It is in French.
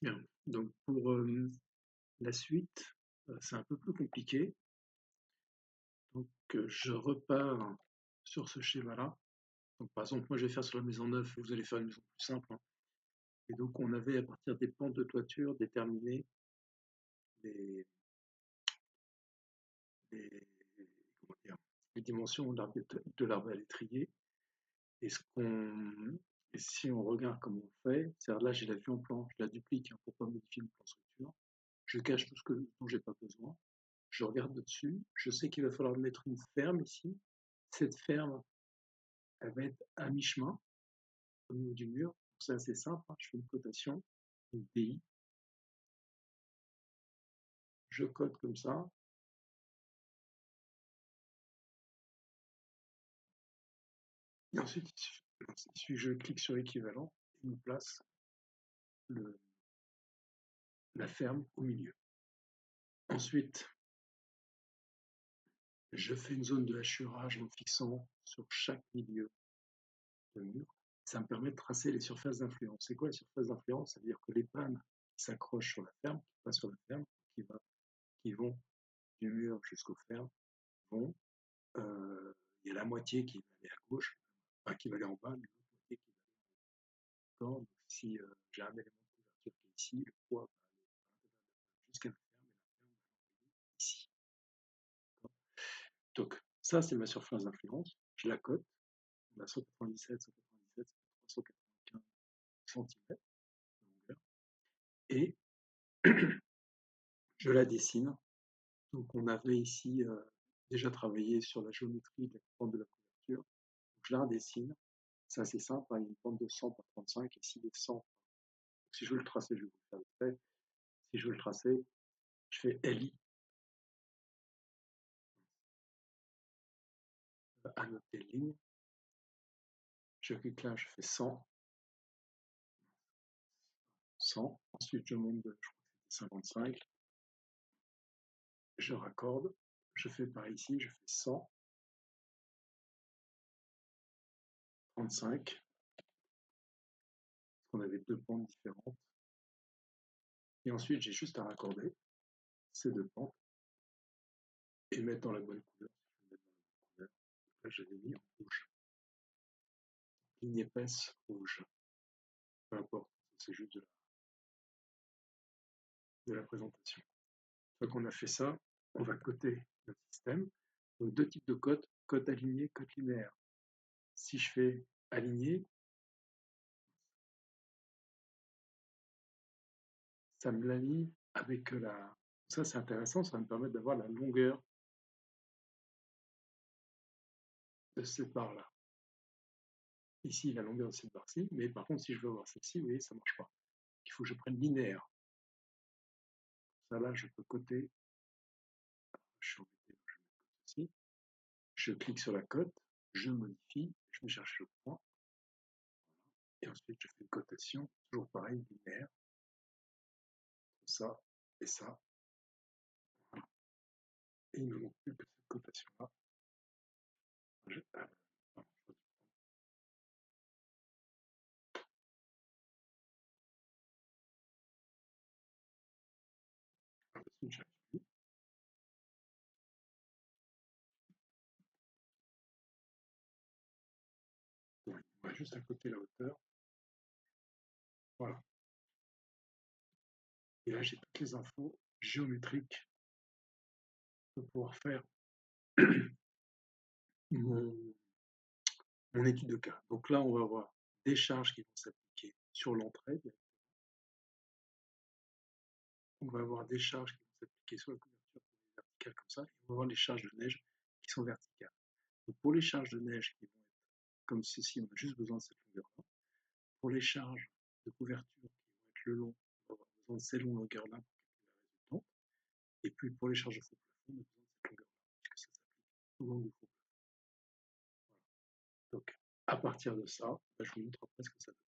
Bien. Donc pour la suite, c'est un peu plus compliqué. Donc je repars sur ce schéma-là. Donc par exemple, moi je vais faire sur la maison neuve, vous allez faire une maison plus simple, hein. Et donc on avait à partir des pentes de toiture déterminé les, les- comment dire, les dimensions de l'arbre à l'étrier. Et, et si on regarde comment on fait, c'est-à-dire là j'ai la vue en plan, je la duplique, hein, pour ne pas modifier le plan structure. Je cache tout ce dont j'ai pas besoin. Je regarde dessus, je sais qu'il va falloir mettre une ferme ici. Cette ferme, elle va être à mi-chemin au niveau du mur. C'est assez simple, hein. Je fais une cotation, une DI, je code comme ça. Et ensuite, je clique sur équivalent et me place la ferme au milieu. Ensuite, je fais une zone de hachurage en fixant sur chaque milieu de mur. Ça me permet de tracer les surfaces d'influence. C'est quoi les surfaces d'influence? Ça veut dire que les pannes qui s'accrochent sur la ferme, qui passent sur la ferme, qui vont du mur jusqu'aux fermes, vont. Il y a la moitié qui va aller à gauche, enfin qui va aller en bas, l'autre moitié qui va aller en haut. Donc, si j'ai un élément de couverture qui est ici, le poids va aller jusqu'à la ferme et la ferme va l'envoyer ici. Donc, ça, c'est ma surface d'influence. Je la cote. On a 197, 197, 395 cm de longueur. Et je la dessine. Donc, on avait ici déjà travaillé sur la géométrie de la pente de la couverture. Donc, je la redessine. C'est assez simple, hein, il y a une pente de 100 par 35, ici il est 100. Si je veux le tracer, je vais vous le faire vite fait. Si je veux le tracer, je fais LI, annoter ligne. Je clique là, je fais 100, 100. Ensuite, je monte de, je crois que c'était 55. Je raccorde. Je fais par ici, je fais 100, 35. On avait deux pentes différentes. Et ensuite, j'ai juste à raccorder ces deux pentes et mettre dans la bonne couleur. Là, j'avais mis en rouge. Ligne épaisse rouge. Peu importe, c'est juste de la présentation. Une fois qu'on a fait ça, on va coter notre système. Donc deux types de cotes, cote alignée, cote linéaire. Si je fais aligné, ça me l'aligne avec la... Ça c'est intéressant, ça va me permettre d'avoir la longueur de cette barre-là. Ici, la longueur de cette barre-ci, mais par contre, si je veux avoir celle-ci, vous voyez, ça ne marche pas. Il faut que je prenne linéaire. Ça là, je peux coter. Je suis embêté, je vais mettre comme ceci. Je clique sur la cote, je modifie, je vais chercher le point. Et ensuite, je fais une cotation, toujours pareil, linéaire. Ça et ça. Et il ne me manque plus que cette cotation-là. On va juste à côté la hauteur. Voilà. Et là, j'ai toutes les infos géométriques pour pouvoir faire mon, mon étude de cas. Donc là, on va avoir des charges qui vont s'appliquer sur l'entrée. On va avoir des charges qui vont s'appliquer sur la couverture verticale comme ça. Et on va avoir les charges de neige qui sont verticales. Donc pour les charges de neige qui vont être comme ceci, on a juste besoin de cette longueur-là. Pour les charges de couverture qui vont être le long, on va avoir besoin de ces longueurs-là pour calculer la résultante. Et puis pour les charges de faux plafond, on a besoin de cette longueur-là, puisque ça s'applique au long du faux plafond. Voilà. Donc à partir de ça, je vous montre après ce que ça donne.